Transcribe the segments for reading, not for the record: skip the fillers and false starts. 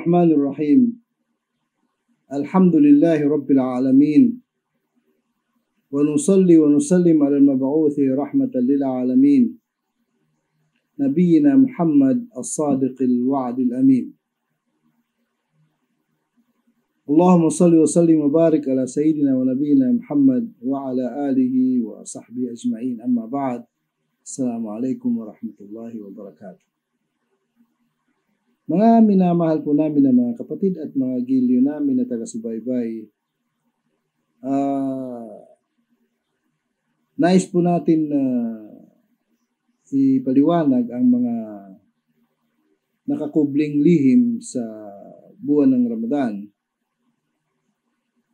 الرحمن الرحيم الحمد لله رب العالمين ونصلي ونسلم على المبعوث رحمة للعالمين نبينا محمد الصادق الوعد الأمين اللهم صل وسلم وبارك على سيدنا ونبينا محمد وعلى آله وصحبه أجمعين أما بعد السلام عليكم ورحمة الله وبركاته. Mga minamahal po namin na mga kapatid at mga giliw namin na taga-subaybay, nais po natin na ipaliwanag ang mga nakakubling lihim sa buwan ng Ramadan,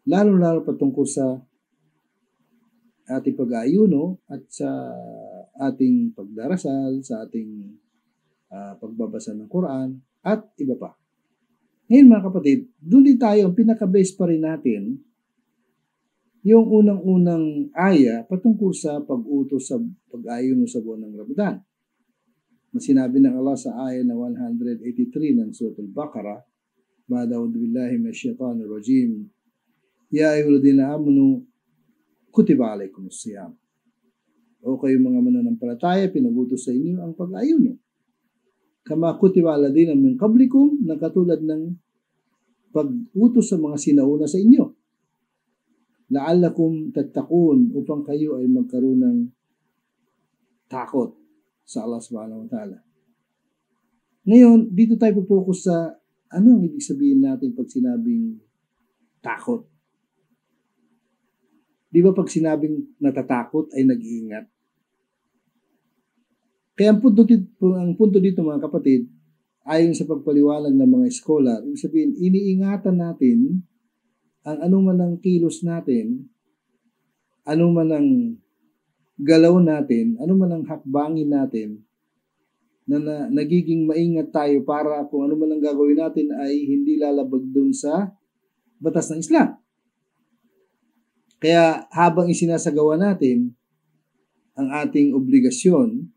lalo-lalo patungkol sa ating pag-aayuno at sa ating pagdarasal, sa ating pagbabasa ng Quran, at iba pa. Ngayon mga kapatid, doon din tayo, ang pinaka-base pa rin natin, yung unang-unang aya patungkol sa pag-utos sa pag-ayuno sa buwan ng Ramadan. Masinabi ng Allah sa aya na 183 ng Surah Al-Baqarah, Ba'a'udhu billahi minash shaitanir rajim, Ya ayyuhalladhina amanu kutiba alaikumus siyam. O kayo mga mananampalataya, pinagutos sa inyo ang pag-ayuno. Kama kutiba alladhina min qablikum, na katulad ng pag-utos sa mga sinauna sa inyo. La'allakum tattaqun, upang kayo ay magkaroon ng takot sa Allah subhanahu wa ta'ala. Ngayon, dito tayo pupokus sa ano ang ibig sabihin natin pag sinabing takot. Di ba pag sinabing natatakot ay nag-iingat? Kaya ang punto dito mga kapatid, ayon sa pagpaliwanag ng mga scholar, ibig sabihin, iniingatan natin ang anuman ang kilos natin, anuman ang galaw natin, anuman ang hakbangin natin, na nagiging maingat tayo para kung anuman ang gagawin natin ay hindi lalabag dun sa batas ng Islam. Kaya habang isinasagawa natin ang ating obligasyon,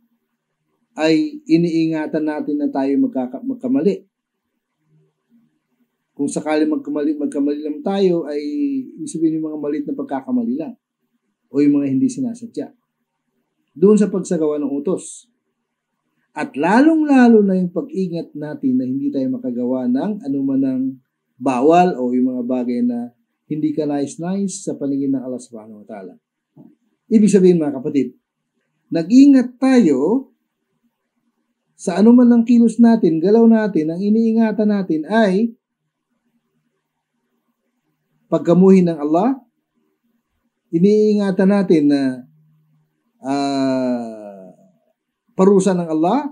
ay iniingatan natin na tayo magkamali. Kung sakali magkamali lang tayo, ay ibig sabihin yung mga malit na pagkakamali lang o yung mga hindi sinasadya doon sa pagsagawa ng utos. At lalong-lalo na yung pag-ingat natin na hindi tayo makagawa ng anuman ng bawal o yung mga bagay na hindi ka nais-nais sa paningin ng Allah subhanahu wa ta'ala. Ibig sabihin mga kapatid, nag-ingat tayo sa anuman ng kilos natin, galaw natin, ang iniingatan natin ay pagkamuhin ng Allah, iniingatan natin na parusa ng Allah,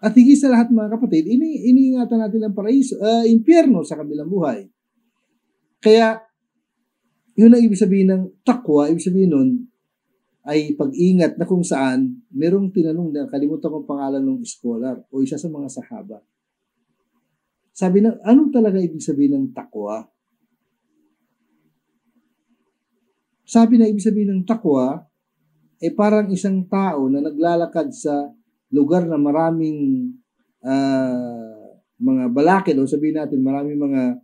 at higit sa lahat mga kapatid, iniingatan natin ang paraiso, impyerno sa kabilang buhay. Kaya, yun ang ibig sabihin ng taqwa, ibig sabihin nun, ay pag-ingat na kung saan merong tinanong na kalimutan ko pangalan ng scholar o isa sa mga sahaba. Sabi na, ano talaga ibig sabihin ng taqwa? Sabi na ibig sabihin ng taqwa ay parang isang tao na naglalakad sa lugar na maraming mga balakid o sabihin natin maraming mga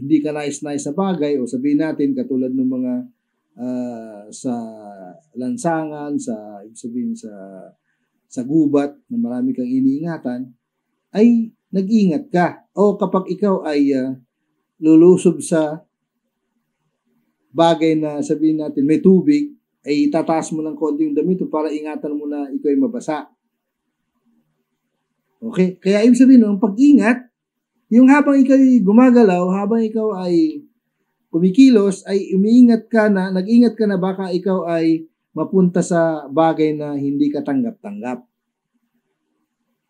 hindi ka nais-nais na bagay o sabihin natin katulad ng mga sa lansangan, ibig sabihin sa gubat na marami kang iniingatan, ay nag-ingat ka. O kapag ikaw ay lulusob sa bagay na sabihin natin may tubig, ay itataas mo ng konti yung damit para ingatan mo na ikaw ay mabasa. Okay? Kaya ibig sabihin ang pag-ingat, yung habang ikaw ay gumagalaw, habang ikaw ay kumikilos, ay umiingat ka na, nag-ingat ka na baka ikaw ay mapunta sa bagay na hindi ka tanggap-tanggap.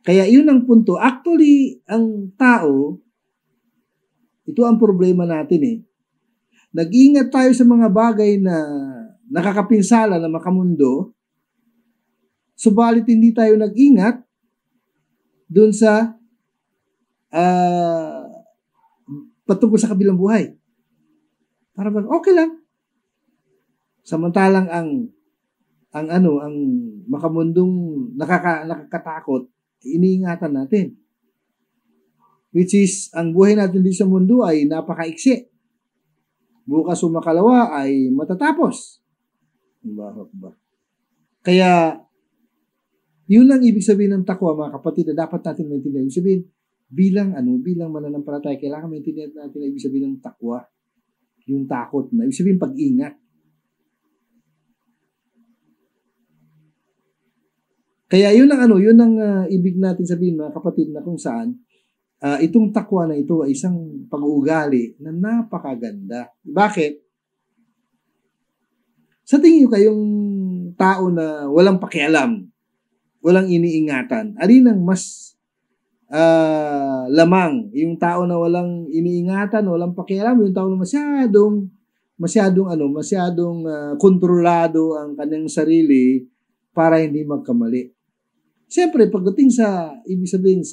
Kaya yun ang punto. Actually, ang tao, ito ang problema natin eh. Nag-ingat tayo sa mga bagay na nakakapinsala na makamundo, subalit hindi tayo nag-ingat dun sa patungkol sa kabilang buhay. Para okay lang. Samantalang ang makamundong nakakatakot, iniingatan natin. which is ang buhay natin dito sa mundo ay napakaiksi. Bukas o makalawa ay matatapos. Ba? Kaya, yun lang ibig sabihin ng takwa, mga kapatid, na dapat natin maintindihan. Ibig sabihin, bilang mananampalataya, kailangan maintindihan natin na ibig sabihin ng takwa. Yung takot na, ibig sabihin pag-ingat. Kaya yun ang ibig natin sabihin, mga kapatid, na kung saan, itong takwa na ito ay isang pag-uugali na napakaganda. Bakit? Sa tingin nyo kayong tao na walang pakialam, walang iniingatan, alin ang mas lamang? Yung tao na walang iniingatan, walang pakialam, yung tao na masyadong kontrolado ang kanyang sarili para hindi magkamali. Siyempre, pagdating sa, ibig sabihin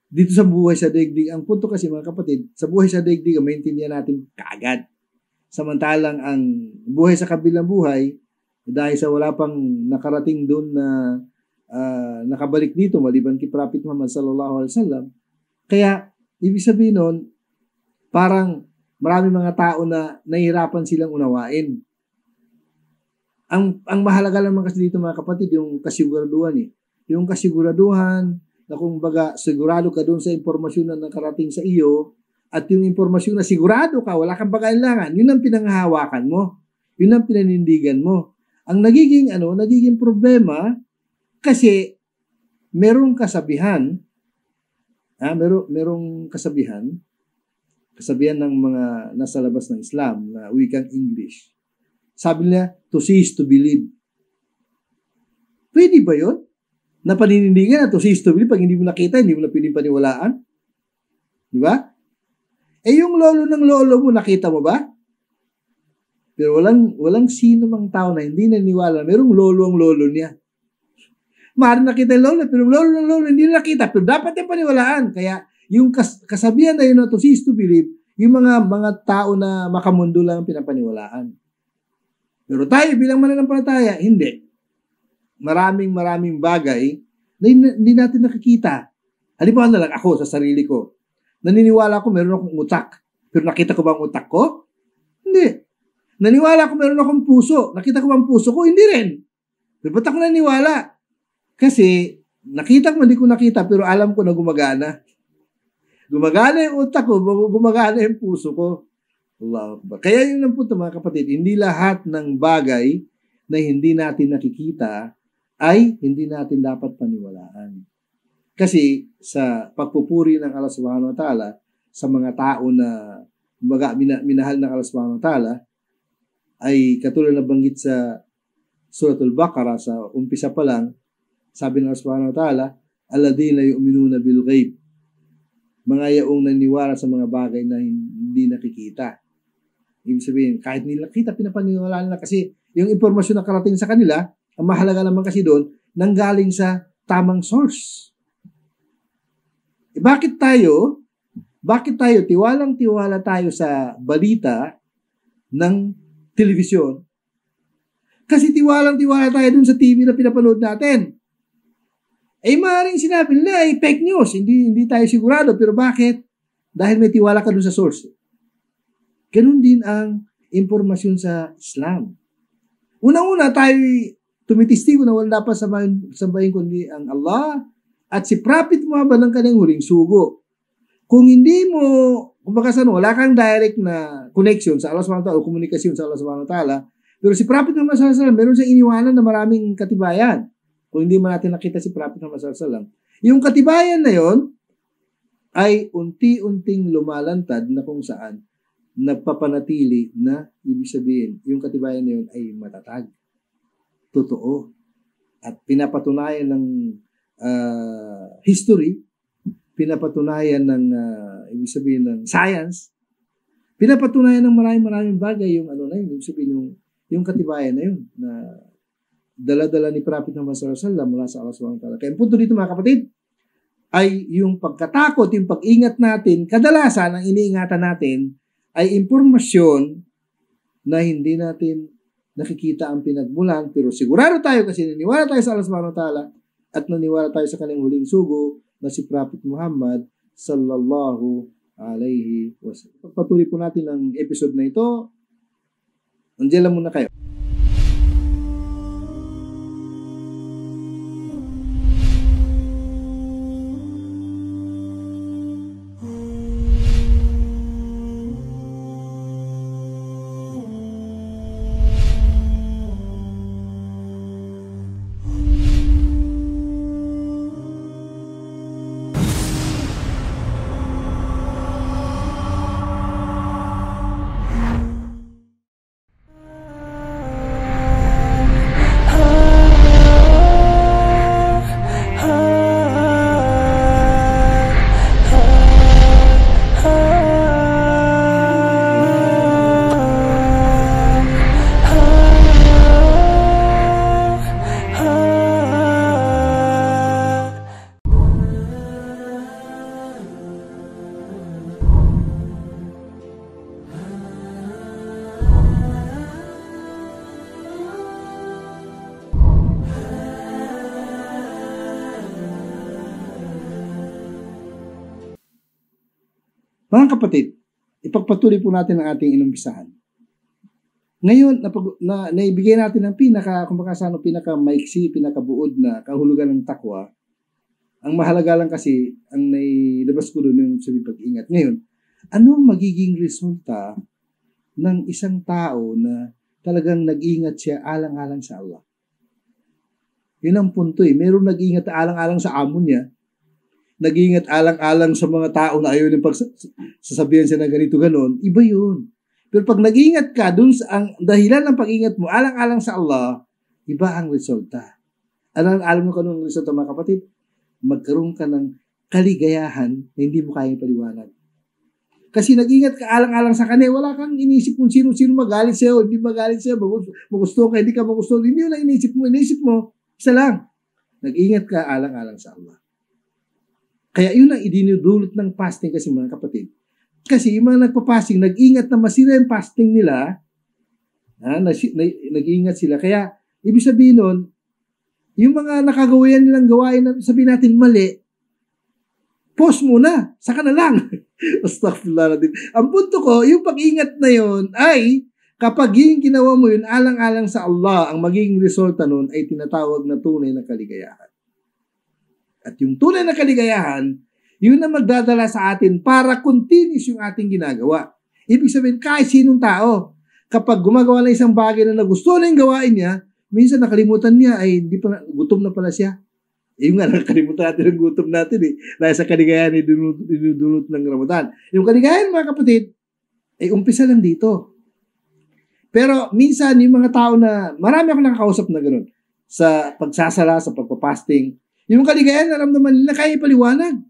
dito sa buhay sa daigdig, ang punto kasi mga kapatid, sa buhay sa daigdig, maintindihan natin kaagad. Samantalang ang buhay sa kabilang buhay, dahil sa wala pang nakarating doon na nakabalik dito, maliban kay Prophet Muhammad sallallahu alaihi wasallam. Kaya, ibig sabihin nun, parang marami mga tao na nahihirapan silang unawain. Ang mahalaga lang kasi dito mga kapatid, yung kasiguraduhan eh. Yung kasiguraduhan na kung baga sigurado ka doon sa impormasyon na nakarating sa iyo at yung impormasyon na sigurado ka, wala kang pagkailangan, yun ang pinanghahawakan mo. Yun ang pinanindigan mo. Ang nagiging problema kasi merong kasabihan, merong kasabihan ng mga nasa labas ng Islam na wikang English. Sabi niya, to see is to believe. Pwede ba yun? Na paninindigan na to see is to believe, pag hindi mo nakita, hindi mo na pwedeng paniwalaan. Di ba? Yung lolo ng lolo mo, nakita mo ba? Pero walang sino mang tao na hindi naniwala. Merong lolo ang lolo niya. Maaaring nakita yung lolo, pero lolo ng lolo hindi nakita. Pero dapat yung paniwalaan. Kaya yung kasabihan na yun na to see is to believe, yung mga tao na makamundo lang ang pinapaniwalaan. Pero tayo bilang mananampalataya, hindi. Maraming bagay na hindi natin nakikita. Halimbawa na lang ako sa sarili ko. Naniniwala ko meron akong utak. Pero nakita ko ba ang utak ko? Hindi. Naniwala ko meron akong puso. Nakita ko ba ang puso ko? Hindi rin. Pero ba't ako naniwala? Kasi nakita ko, hindi ko nakita, pero alam ko na gumagana. Gumagana yung utak ko, gumagana yung puso ko. Allahu Akbar. Kaya yun ang punto mga kapatid, hindi lahat ng bagay na hindi natin nakikita ay hindi natin dapat paniwalaan. Kasi sa pagpupuri ng Allah Subhanahu wa Ta'ala sa mga tao na minahal ng Allah Subhanahu wa Ta'ala ay katulad na banggit sa Suratul Baqarah sa umpisa pa lang, sabi ng Allah Subhanahu wa Ta'ala, alladhina yu'minuna bil ghaib. Mga yaong naniwala sa mga bagay na hindi nakikita. Ibig sabihin, kahit nila nakita, pinapaniwala nila kasi yung impormasyon na karating sa kanila, ang mahalaga naman kasi doon, nanggaling sa tamang source. Bakit tayo, tiwalang-tiwala tayo sa balita ng telebisyon? Kasi tiwalang-tiwala tayo dun sa TV na pinapanood natin. Maaaring sinabi nila ay fake news, hindi tayo sigurado. Pero bakit? Dahil may tiwala ka dun sa source. Ganun din ang impormasyon sa Islam. Unang-una tayo tumitistigo na wala dapat sambahin kundi ang Allah at si Prophet Muhammad ng kanyang huling sugo. Kung hindi mo, wala kang direct na connection sa Allah subhanahu wa ta'ala o komunikasyon sa Allah subhanahu wa ta'ala, pero si Prophet Muhammad sallallahu alaihi wasallam meron siyang iniwanan na maraming katibayan. Kung hindi man natin nakita si Prophet Muhammad sallallahu alaihi wasallam, yung katibayan na yon ay unti-unting lumalantad na kung saan nagpapanatili na ibig sabihin, yung katibayan na yun ay matatag. Totoo. At pinapatunayan ng history, pinapatunayan ng ibig sabihin ng science, pinapatunayan ng maraming bagay yung ibig sabihin yung katibayan na yun na dala-dala ni Prophet Muhammad sallallahu alaihi wasallam mula sa Allah subhanahu wa ta'ala. Kaya ang punto dito mga kapatid ay yung pagkatakot, yung pag-ingat natin, kadalasan ang iniingatan natin ay impormasyon na hindi natin nakikita ang pinagmulan, pero sigurado tayo kasi naniwala tayo sa Allah subhanahu wa ta'ala at naniwala tayo sa kanyang huling sugo na si Prophet Muhammad sallallahu alaihi wasallam. Pagpatuloy po natin ang episode na ito. Nandiyan lang muna kayo. Mga kapatid, ipagpatuloy po natin ang ating inumpisahan. Ngayon, naibigay natin ang pinaka-maiksi, pinakabuod na kahulugan ng takwa. Ang mahalaga lang kasi, ang nailabas ko doon yung sabi pag-ingat. Ngayon, ano ang magiging resulta ng isang tao na talagang nag-ingat siya alang-alang sa Allah? Yun ang punto eh. Meron nag-ingat alang-alang sa amo niya, nag-iingat alang-alang sa mga tao na ayaw yung pagsasabihan siya na ganito ganon, iba yun. Pero pag nag-iingat ka, dun sa ang dahilan ng pag-ingat mo alang-alang sa Allah, iba ang resulta. Alam mo kung anong resulta, mga kapatid? Magkaroon ka ng kaligayahan na hindi mo kayang paliwanag. Kasi nag-iingat ka alang-alang sa kanya, wala kang inisip kung sino-sino magalit sa'yo, hindi magalit sa'yo, magusto ka, hindi ka magusto, hindi mo lang inisip mo, isa lang. Nag-iingat ka alang-alang sa Allah. Kaya yun ang idinudulot ng fasting kasi, mga kapatid. Kasi yung mga nagpa-fasting, nag-ingat na masira yung fasting nila, nag-ingat sila. Kaya, ibig sabihin nun, yung mga nakagawayan nilang gawain na sabihin natin mali, pause muna, saka na lang. Astaghfirullah natin. Ang punto ko, yung pag-ingat na yun ay, kapag yung ginawa mo yun, alang-alang sa Allah, ang magiging resulta nun ay tinatawag na tunay na kaligayahan. At yung tunay na kaligayahan, yun na magdadala sa atin para continuous yung ating ginagawa. Ibig sabihin, kahit sinong tao, kapag gumagawa ng isang bagay na nagusto na yung gawain niya, minsan nakalimutan niya ay gutom na pala siya. Yung nga, nakalimutan natin ang gutom natin eh. Dahil sa kaligayahan ay dinudulot ng Ramadan. Yung kaligayahan, mga kapatid, ay umpisa lang dito. Pero minsan, yung mga tao na, marami ako nakakausap na gano'n, sa pagsasala, sa pagpapasting, yung kaligayahan, naramdaman nila, kaya ipaliwanag.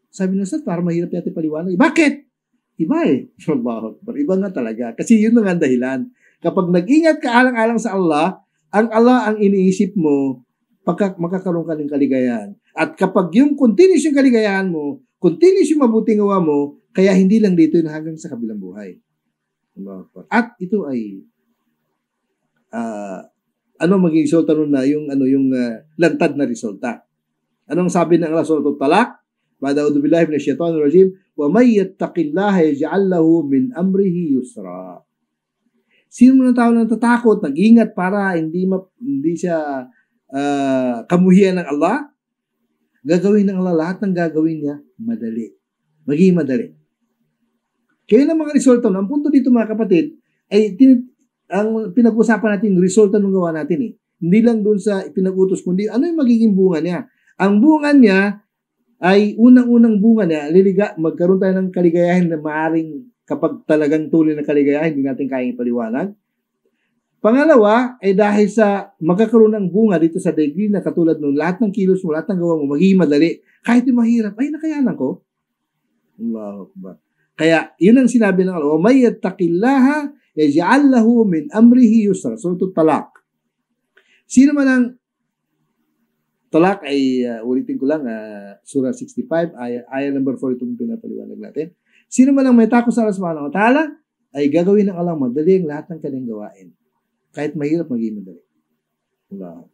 Sabi na, para mahirap natin paliwanag. Bakit? Iba eh. Iba nga talaga. Kasi yun nga ang dahilan. Kapag nag-ingat ka alang-alang sa Allah ang iniisip mo, makakaroon ka ng kaligayahan. At kapag yung continuous yung kaligayahan mo, continuous yung mabuting gawa mo, kaya hindi lang dito yun hanggang sa kabilang buhay. At ito ay maging resulta nun na yung lantad na resulta. Anong sabi ng Allah Suratul Talaq? Ba'da'udhu billahi minash shaitanir rajim, wa may yattaqillaha yaj'al lahu min amrihi yusra. Sino ng tao na natatakot, nag-ingat para hindi siya kamuhian ng Allah, gagawin ng Allah lahat ng gagawin niya madali. Magiging madali. Kaya ng mga resulta, ang punto dito, mga kapatid, ay ang pinag-usapan natin yung resulta ng gawa natin eh. Hindi lang doon sa pinag-utos, kundi ano yung magiging bunga niya. Ang bunga niya ay unang-unang bunga niya, magkaroon tayo ng kaligayahan na maaring kapag talagang tunay na kaligayahan, hindi natin kayang ipaliwanag. Pangalawa, ay dahil sa magkakaroon ng bunga dito sa daigdig na katulad nun, lahat ng kilos mo, lahat ng gawa mo, magiging madali. Kahit yung mahirap, ay nakayanan ko. Allahu Akbar. Kaya, yun ang sinabi ng Allah, may yattaqillaha yaj'al lahu min amrihi yusra. Suratul Talaq. Sino man ang Talaq ay, ulitin ko lang, Surah 65, ayah number 4 itong pinapaliwanag natin. Sino man ang may takot sa Allah subhanahu wa ta'ala, ay gagawin ng Allah madali ang lahat ng kanyang gawain. Kahit mahirap, maging madali. Allah.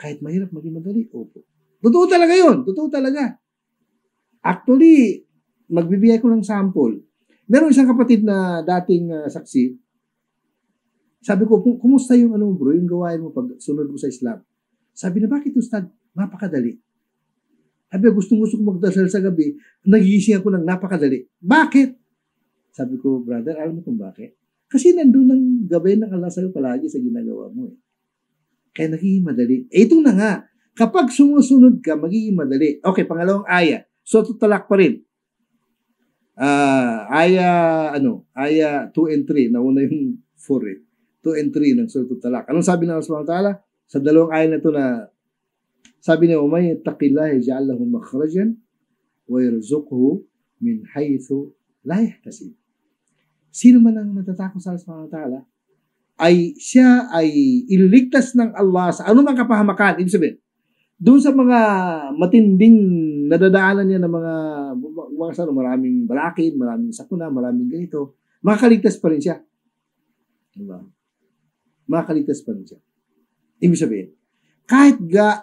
Kahit mahirap, maging madali. Opo. Totoo talaga yun. Totoo talaga. Actually, magbibigay ko ng sample. Meron isang kapatid na dating saksi. Sabi ko, kumusta yung ano bro, yung gawain mo pag sunod mo sa Islam? Sabi na, bakit Ustad? Napakadali. Sabi, gustong-gusto ko magdasal sa gabi, nagigising ako ng napakadali. Bakit? Sabi ko, brother, alam mo kung bakit? Kasi nandun ang gabay ng Allah sa'yo palagi sa ginagawa mo. Kaya nagiging madali. Ito na nga, kapag sumusunod ka, magiging madali. Okay, pangalawang aya. So, tutalak pa rin. Aya 2 and 3. Nauna yung 4 eh. 2 and 3 ng Surah Talak. Anong sabi ng Allah subhanahu wa ta'ala? Sa dalawang aya na ito na sabi niya, "Umay yattaqillah yaj'al lahu makhrajan wa yarzuqhu min haythu la yahtasib." Sino man ang natatakot sa Allah subhanahu wa ta'ala ay siya ay ililigtas ng Allah sa anumang kapahamakan. Ibig sabihin, doon sa mga matinding nadadaanan niya ng mga maraming balakid, maraming sakuna, maraming ganito, makakaligtas pa rin siya. Diba? Makakaligtas pa rin siya. Ibig sabihin, kahit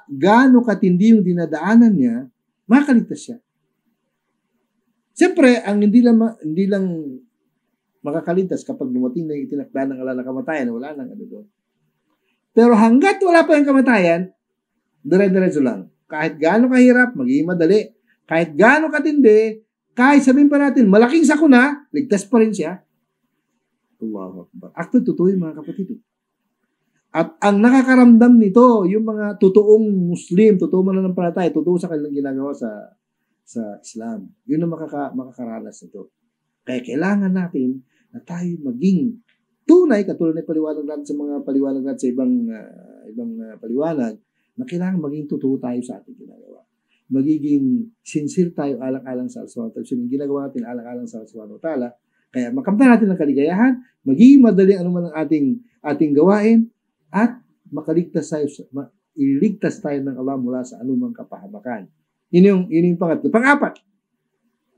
gaano katindi yung dinadaanan niya, makakaligtas siya. Siyempre, ang hindi lang makakaligtas kapag dumating na yung itinakda ng Allah na kamatayan, wala nang ano doon. Pero hanggat wala pa yung kamatayan, dire-diretso lang. Kahit gaano kahirap, magiging madali. Kahit gaano katindi, kahit sabihin pa natin, malaking sakuna, ligtas pa rin siya. Allahu Akbar. Actually, totoo yung mga kapatid. At ang nakakaramdam nito, yung mga totoong Muslim, totoong mananampalataya, totoo sa kanilang ginagawa sa Islam. Yun ang makakaranas nito. Kaya kailangan natin na tayo maging tunay, katulad na paliwanag natin sa mga paliwanag natin sa ibang paliwanag, na kailangan maging totoo tayo sa ating ginagawa. Magiging sincere tayo alang-alang sa Allah subhanahu wa ta'ala. So, yung ginagawa natin alang-alang sa Allah subhanahu wa ta'ala, kaya makamtan natin ng kaligayahan, magiging madali anuman ang ating gawain, at iligtas tayo ng Allah mula sa anumang kapahamakan. Yun yung pangatlo. Pang-apat.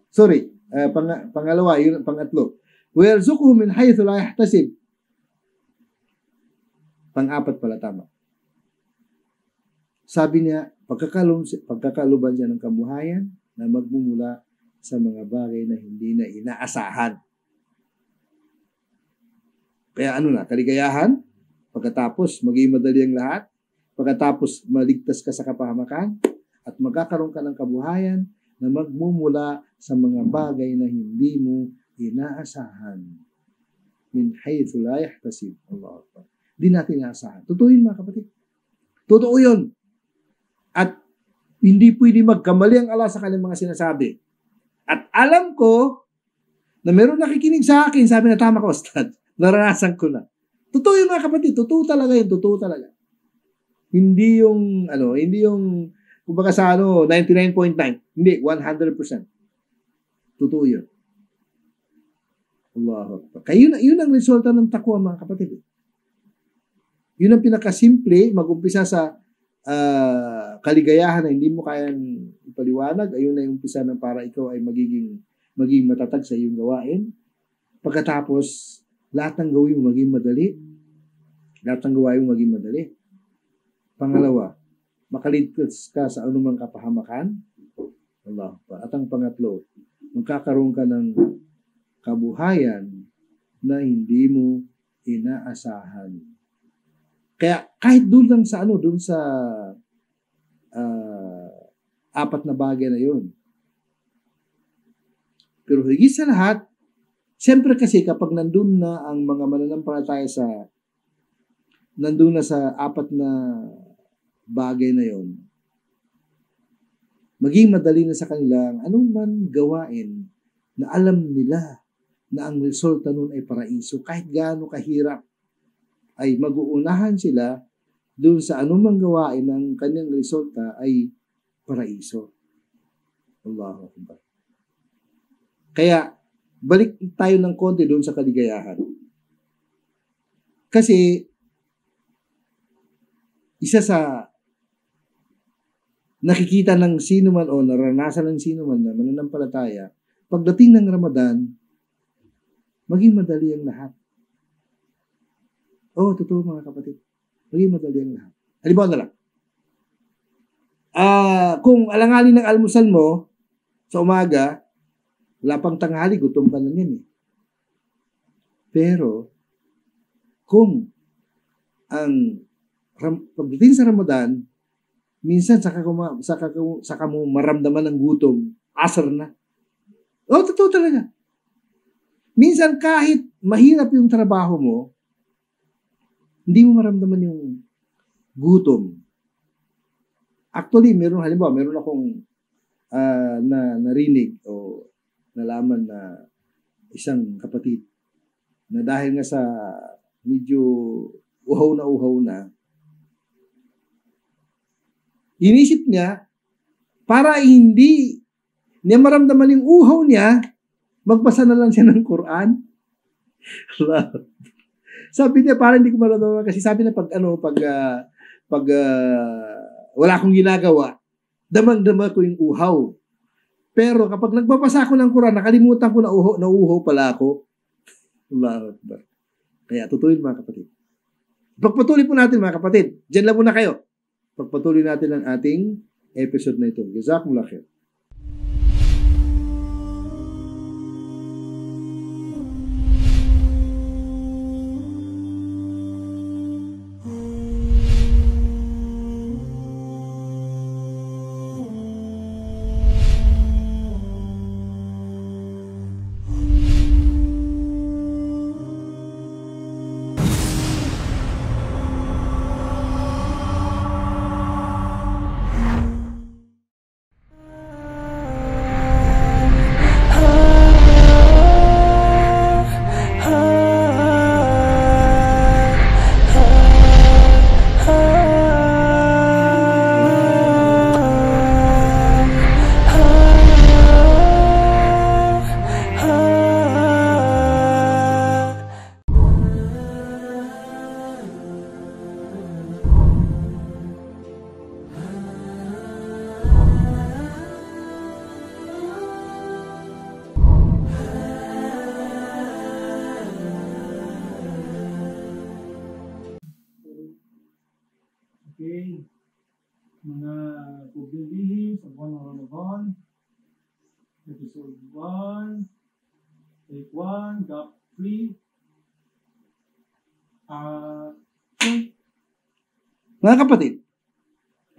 Sorry. Pangalawa. Yun ang pangatlo. وَيَرْزُقُهُ مِنْ حَيْثُ لَا يَحْتَسِبْ. Pang-apat pala tama. Sabi niya, pagkakaluban siya ng kabuhayan na magmumula sa mga bagay na hindi na inaasahan. Kaya kaligayahan, pagkatapos maging madali ang lahat, pagkatapos maligtas ka sa kapahamakan, at magkakaroon ka ng kabuhayan na magmumula sa mga bagay na hindi mo inaasahan. Min haythu la yahtasib. Allahu Akbar. Di natin inaasahan. Totoo yun mga kapatid. Totoo yun. At hindi pwede magkamali ang Allah sa kanyang mga sinasabi. At alam ko na meron nakikinig sa akin, sabi na tama ka, Ustad. Naranasan ko na. Totoo yun mga kapatid. Totoo talaga yun. Totoo talaga. Hindi yung, kumbaga sa 99.9. Hindi, 100%. Totoo yun. Allahu Akbar. Kaya yun ang resulta ng takwa mga kapatid. Yun ang pinakasimple, mag-umpisa sa kaligayahan na hindi mo kayang ipaliwanag. Ayun na yung umpisa ng para ikaw ay magiging matatag sa iyong gawain. Pagkatapos, lahat ng gawin mo maging madali. Lahat ng gawain mo maging madali. Pangalawa, makaligtas ka sa anumang kapahamakan. Allah. At ang pangatlo, magkakaroon ka ng kabuhayan na hindi mo inaasahan. Kaya kahit doon lang sa apat na bagay na yun. Pero higit sa lahat, siyempre kasi kapag nandun na ang mga mananampalataya nandun na sa apat na bagay na yon, maging madali na sa kanila anong man gawain na alam nila na ang resulta nun ay paraiso. Kahit gaano kahirap, ay mag-uunahan sila dun sa anumang gawain ng kanyang resulta ay paraiso. Allahu Akbar. Kaya, balik tayo ng konti dun sa kaligayahan. Kasi, isa sa nakikita ng sino man o naranasan ng sino man na mananampalataya, pagdating ng Ramadan, maging madali ang lahat. Totoo mga kapatid. Maging madali ang lahat. Halimbawa na lang. Kung alanganin ng almusal mo, Sa umaga, wala pang tanghali, gutom ka na yan eh. Pero, kung pagdating sa Ramadan, minsan saka mo maramdaman ng gutom, asar na. Totoo talaga. Minsan kahit mahirap yung trabaho mo, hindi mo maramdaman yung gutom. Actually, meron akong narinig o nalaman na isang kapatid na dahil nga sa medyo uhaw na, inisip niya, para hindi niya maramdaman yung uhaw niya, magbasa na lang siya ng Quran. Sabi niya, parang hindi ko maramdaman kasi sabi niya pag wala akong ginagawa, damang-dama ko yung uhaw. Pero kapag nagbabasa ako ng Quran, nakalimutan ko na uhaw pala ako. Allahu Akbar. Kaya tutuloy mga kapatid. Pagpatuloy po natin mga kapatid. Diyan lang muna kayo. Pagpatuloy natin ang ating episode na ito. Jazakumullah khair. Okay, mga pagbibihin sa buwan ng Ramadan, episode 1, take 1, gap 3, Mga kapatid,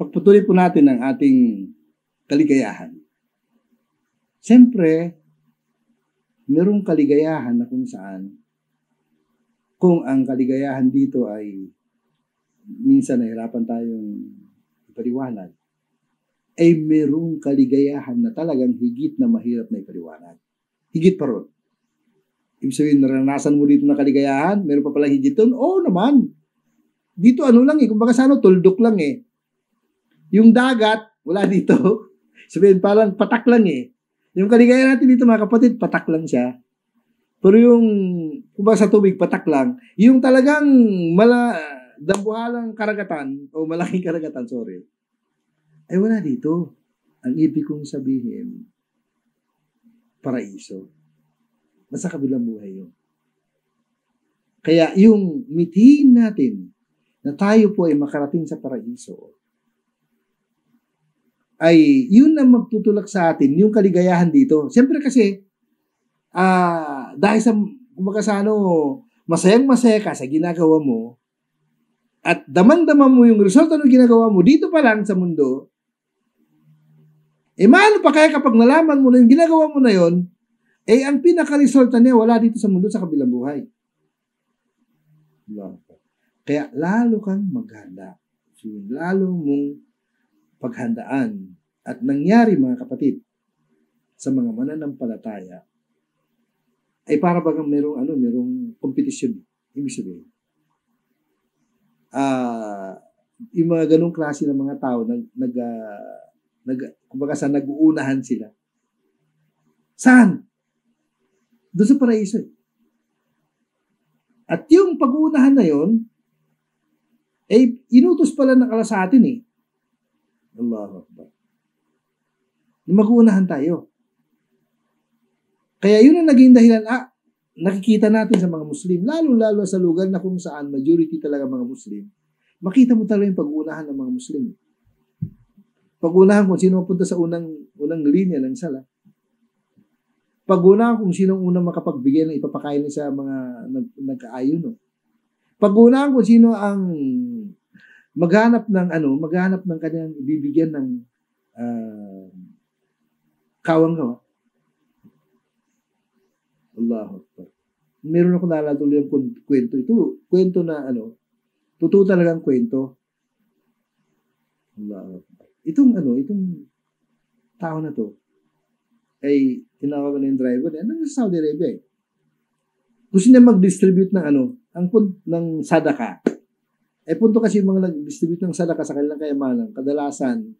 pagpatuloy po natin ang ating kaligayahan. Siyempre, merong kaligayahan na kung saan, kung ang kaligayahan dito ay minsan nahirapan tayong ipaliwanag, ay merong kaligayahan na talagang higit na mahirap na ipaliwanag. Higit pa ron. Ibig sabihin, naranasan mo dito na kaligayahan, meron pa palang higit doon? Oo naman. Dito kumbaga sa tuldok lang eh. Yung dagat, wala dito. Sabihin, parang patak lang eh. Yung kaligayahan natin dito mga kapatid, patak lang siya. Pero yung, kumbaga sa tubig, patak lang. Yung talagang dambuhalang karagatan, o malaking karagatan, ay wala dito. Ang ibig kong sabihin, paraiso. Nasa kabilang buhay yun. Kaya yung mithiin natin na tayo po ay makarating sa paraiso, ay yun ang magtutulak sa atin, yung kaligayahan dito. Siyempre kasi, dahil sa, kumbaga sa masayang-masaya ka sa ginagawa mo, at damang-dama mo yung resulta ng ginagawa mo dito pa lang sa mundo, maano pa kaya kapag nalaman mo na yung ginagawa mo na yon, ang pinaka-resulta niya wala dito sa mundo sa kabilang buhay. Kaya lalo kang maghanda. Lalo mong paghandaan. At nangyari mga kapatid, sa mga mananampalataya, ay para bagang merong kompetisyon. Ibig sabihin. Yung mga ganong klase ng mga tao kumbaga sa nag-uunahan sila. Saan? Doon sa paraiso. At yung pag-uunahan na yon, inutos pala ng Allah sa atin eh. Allahu Akbar. Mag-uunahan tayo. Kaya yun ang naging dahilan, nakikita natin sa mga Muslim, lalo-lalo sa lugar na kung saan majority talaga mga Muslim, makita mo talaga yung pag-uunahan ng mga Muslim. Pag-uunahan kung sino mapunta sa unang linya ng sala. Pag-una kung sinong unang makapagbigay ng ipapakain sa mga nagkaayon. No? Pag-una kung sino ang maghanap ng kanyang ibibigyan ng kawang-gawa. Allahu Akbar. Meron ako naalala tuloy yung kwento. Ito, kwento na totoo talagang kwento. Allahu Akbar. Itong tao na to, ay tinawag na yung driver niya, sa Saudi Arabia eh. Gusto niya mag-distribute ng ng sadaka. Eh punto kasi yung mga nag-distribute ng sadaka sa kanilang kayamanan, kadalasan,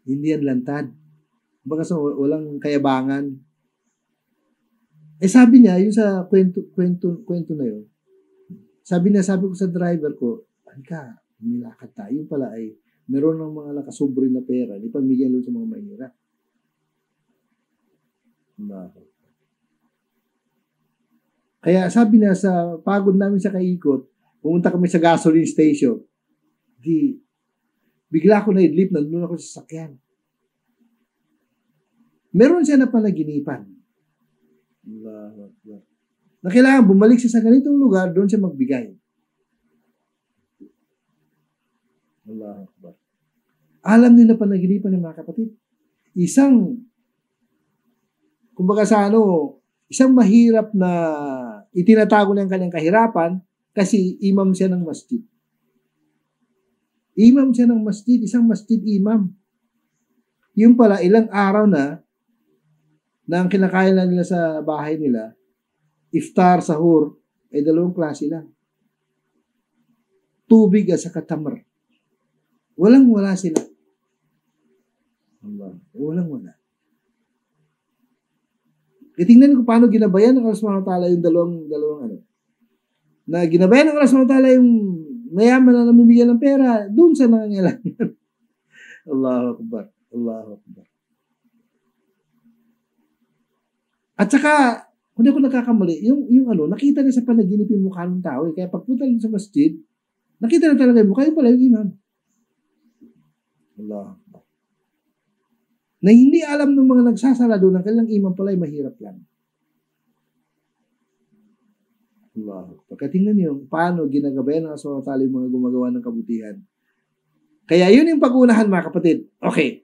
hindi yan lantad. Baka walang kayabangan. Eh sabi niya, yung sa kwento na yun, sabi ko sa driver ko, halika, nilakad tayo. Yung pala ay, meron ng mga nakasubre na pera, ipamigyan lang sa mga mahirap. Kaya sabi na sa pagod namin sa kaikot, pumunta kami sa gasoline station. Bigla ako na-idlip, nandun ako sa sasakyan. Meron siya na panaginipan. Na kailangan bumalik siya sa ganitong lugar, doon siya magbigay. Allahu Akbar. Alam nila panaginipan ng mga kapatid. Isang mahirap na itinatago ng kanyang kahirapan kasi imam siya ng masjid. Imam siya ng masjid, isang masjid imam. Yung pala, ilang araw na ang kinakain na nila sa bahay nila, iftar, sahur, ay 2 klase lang. Tubig at saka tamar. Walang-wala sila. Walang-wala. Tingnan ko paano ginabayan ng Allah subhanahu wa ta'ala yung dalawang na ginabayan ng Allah subhanahu wa ta'ala yung mayaman na namimigyan ng pera doon sa nangangailangan. Allahu Akbar. Allahu Akbar. At saka, kung di ako nagkakamali, yung nakita niya sa panaginip yung mukha ng tao. Kaya pagpunta niya sa masjid, nakita na talaga yung mukha, yung pala yung imam. Allahu Akbar. Na hindi alam ng mga nagsasala doon, ang kailang imam pala ay mahirap lang. Allah. Pagkatingnan niyo paano ginagabayan ng Allah SWT yung mga gumagawa ng kabutihan. Kaya yun yung pag-unahan, mga kapatid. Okay.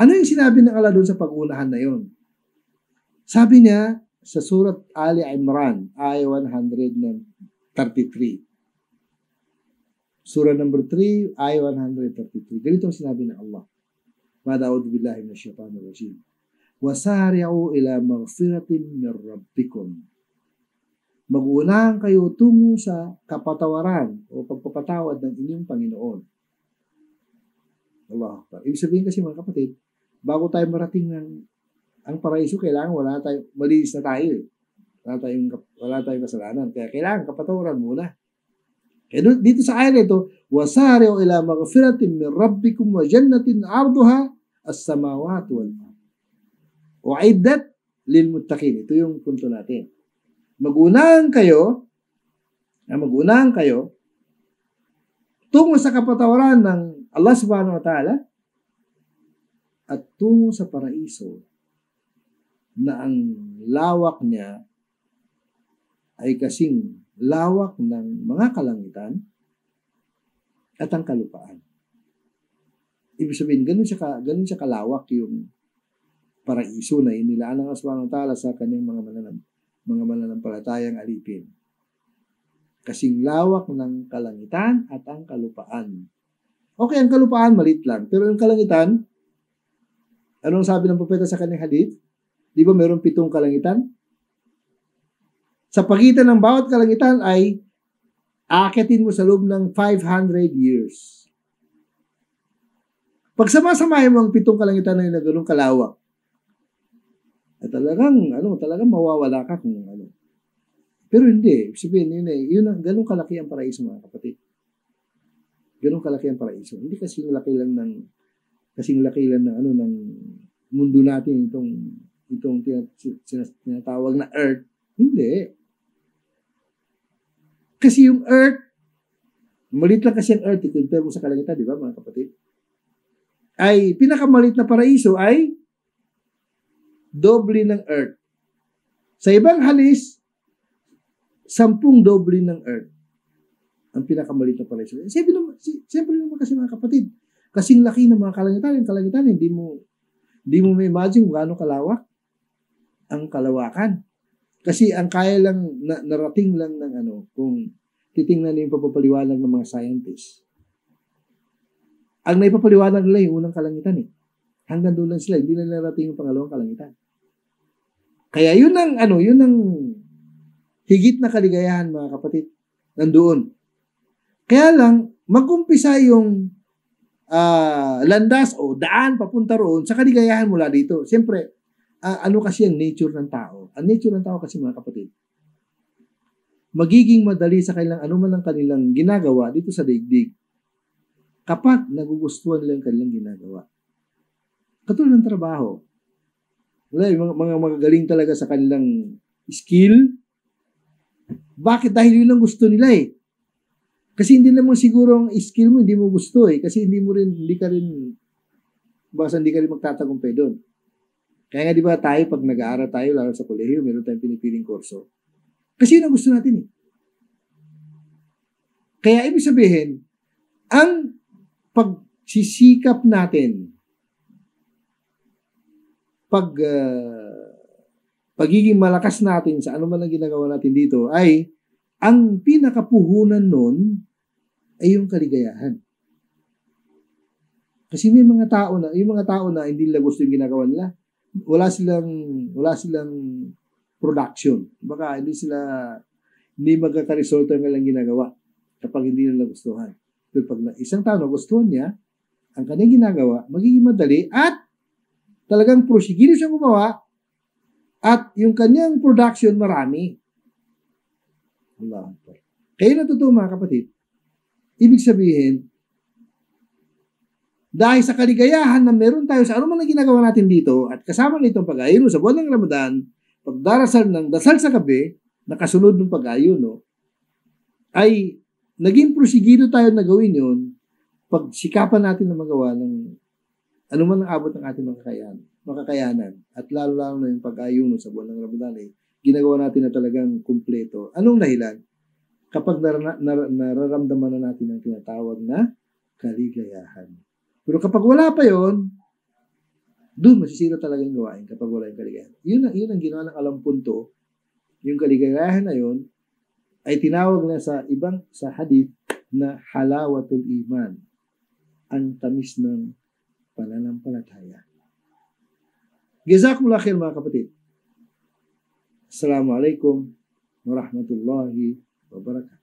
Ano yung sinabi ng Allah doon sa pag-unahan na yun? Sabi niya sa surat Ali Imran, ayah 133. Surah number 3, ayah 133. Ganito ang sinabi ng Allah. Ma'a'udhu billahi minasyaitanir rajim. Wasari'u ila maghfiratin min rabbikum. Mag-unahan kayo tungo sa kapatawaran o pagpapatawad ng inyong Panginoon. Allah. Ibig sabihin kasi, mga kapatid, bago tayo marating ang paraiso, kailangan malinis na tayo. Wala tayong kasalanan. Kaya kailangan kapatawaran muna. Kaya dito sa ayat ito, wasari'u ila maghfiratin min rabbikum wa jannatin 'arduha as-samawati wal ardh. U'iddat lil muttaqin. Ito yung punto natin. Mag-unahan kayo tungo sa kapatawaran ng Allah subhanahu wa ta'ala at tungo sa paraiso na ang lawak niya ay kasing lawak ng mga kalangitan at ang kalupaan. Ibig sabihin, ganun siya kalawak yung paraiso na inilaan ng Allah subhanahu wa ta'ala sa kanyang mga mananampalatayang alipin. Kasing lawak ng kalangitan at ang kalupaan. Okay, ang kalupaan malit lang. Pero yung kalangitan, anong sabi ng propeta sa kanyang hadith? Di ba mayroong 7 kalangitan? Sa pagitan ng bawat kalangitan ay aakitin mo sa loob ng 500 years. Pag sama-samahin mo ang 7 kalangitan na yun na ganun kalawak, at talagang mawawala ka kung ano. Pero hindi, sabihin yun ang ganun kalaki ang paraiso, mga kapatid. Ganun kalaki ang paraiso. Hindi kasing laki lang ng mundo natin itong tinatawag na earth. Hindi. Kasi yung earth, maliit lang kasi ang earth, compare mo sa kalangitan, di ba, mga kapatid? Ay, pinakamalit na paraiso ay doble ng earth. Sa ibang halis, 10 doble ng earth ang pinakamalit na paraiso. Siyempre naman kasi mga kapatid, kasing laki ng mga kalangitan, hindi mo may imagine kung gaano kalawak ang kalawakan. Kasi ang kaya lang, narating lang ng kung titingnan yung papapaliwanag ng mga scientists. Ang naipapaliwanag nila yung unang kalangitan eh. Hanggang doon lang sila, hindi na narating yung pangalawang kalangitan. Kaya yun ang higit na kaligayahan mga kapatid. Nandoon. Kaya lang, mag-umpisa yung landas o daan papunta roon sa kaligayahan mula dito. Siyempre, ano kasi ang nature ng tao? Ang nature ng tao kasi mga kapatid, magiging madali sa kanilang anuman ang kanilang ginagawa dito sa daigdig kapag nagugustuhan nila ang kanilang ginagawa. Katulad ng trabaho. Wala, yung mga magagaling talaga sa kanilang skill. Bakit? Dahil yun ang gusto nila eh. Kasi hindi naman siguro ang skill mo, hindi mo gusto eh. Kasi hindi ka rin magtatagumpay doon. Kaya nga di ba tayo, pag nag-aaral tayo, lalo sa kolehiyo, meron tayong pinipiling kurso. Kasi yun ang gusto natin eh. Kaya ibig sabihin, ang pagsisikap natin, pagiging malakas natin sa ano man ang ginagawa natin dito ay ang pinakapuhunan nun ay yung kaligayahan. Kasi may mga tao na hindi nila gusto yung ginagawa nila. Wala silang production. Baka hindi magkakaresulta ng kanilang ginagawa kapag hindi nila gustuhan. Pero pag isang tao na gustuhan niya, ang kanyang ginagawa, magiging madali at talagang prosigilo siyang gumawa at yung kanyang production marami. Allah. Kaya na totoo mga kapatid, ibig sabihin, dahil sa kaligayahan na meron tayo sa anuman ang ginagawa natin dito at kasama nitong pag-ayuno sa buwan ng Ramadan, pagdarasal ng dasal sa gabi, na kasunod ng pag-ayuno, ay naging prosigilo tayo na gawin yun pagsikapan natin na magawa ng anuman ang abot ng ating makakayanan at lalo-lalo na yung pag-ayuno sa buwan ng Ramadan ay ginagawa natin na talagang kumpleto. Anong dahilan? Kapag nararamdaman na natin ang tinatawag na kaligayahan. Pero kapag wala pa yon, doon masisira talaga yung gawain kapag wala yung kaligayahan. Yun ang ginawa ng alampunto. Yung kaligayahan na yun ay tinawag na sa hadith na halawatul iman. Ang tamis ng pananampalataya. Jazakumullah khair mga kapatid. Assalamualaikum warahmatullahi wabarakatuh.